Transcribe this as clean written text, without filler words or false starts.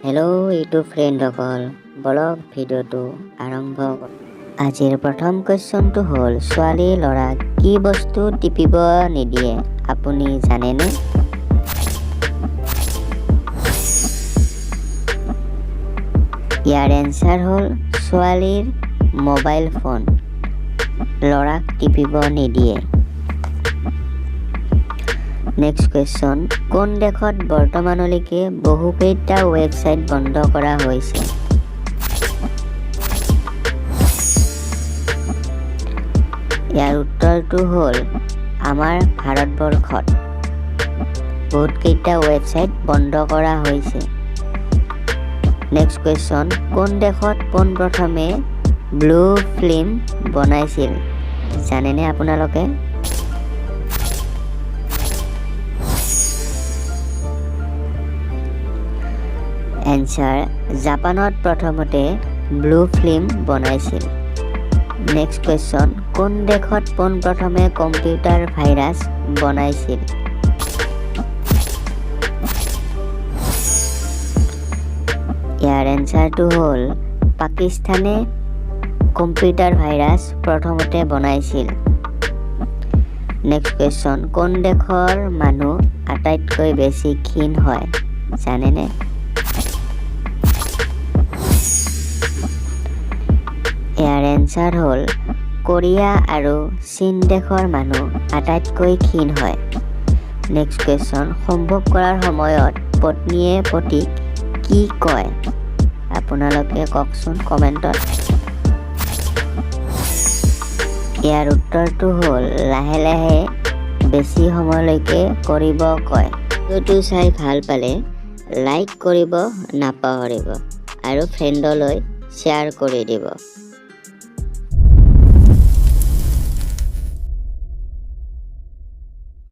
Hello' YouTube ফ্ৰেণ্ডসকল, বলক ভিডিঅ'টো আৰম্ভ কৰোঁ। আজিৰ প্ৰথম কুৱেশ্যনটো হ'ল, ছোৱালী ল'ৰাক কি বস্তু টিপিব নিদিয়ে আপুনি জানেনে? ইয়াৰ এনচাৰ হ'ল ছোৱালীৰ মোবাইল ফোন ল'ৰাক টিপিব নিদিয়ে। নেক্সট কুৱেশ্যন, কোন দেশত বৰ্তমানলৈকে বহুকেইটা ৱেবছাইট বন্ধ কৰা হৈছে? ইয়াৰ উত্তৰটো হ'ল আমাৰ ভাৰতবৰ্ষত বহুতকেইটা ৱেবছাইট বন্ধ কৰা হৈছে। নেক্সট কুৱেশ্যন, কোন দেশত পোনপ্ৰথমে ব্লু ফিল্ম বনাইছিল জানেনে আপোনালোকে? এনচাৰ, জাপানত প্ৰথমতে ব্লু ফিল্ম বনাইছিল। নেক্সট কুৱেশ্যন, কোন দেশত পোনপ্ৰথমে কম্পিউটাৰ ভাইৰাছ বনাইছিল? ইয়াৰ এনচাৰটো হ'ল পাকিস্তানে কম্পিউটাৰ ভাইৰাছ প্ৰথমতে বনাইছিল। নেক্সট কুৱেশ্যন, কোন দেশৰ মানুহ আটাইতকৈ বেছি ক্ষীণ হয় জানেনে? ইয়াৰ এনচাৰ হ'ল কোৰিয়া আৰু চীন দেশৰ মানুহ আটাইতকৈ ক্ষীণ হয়। নেক্সট কুৱেশ্যন, সম্ভোগ কৰাৰ সময়ত পত্নীয়ে পতিক কি কয় আপোনালোকে কওকচোন কমেণ্টত। ইয়াৰ উত্তৰটো হ'ল লাহে লাহে বেছি সময়লৈকে কৰিব কয়। ভিডিঅ'টো চাই ভাল পালে লাইক কৰিব নাপাহৰিব আৰু ফ্ৰেণ্ডলৈ শ্বেয়াৰ কৰি দিব।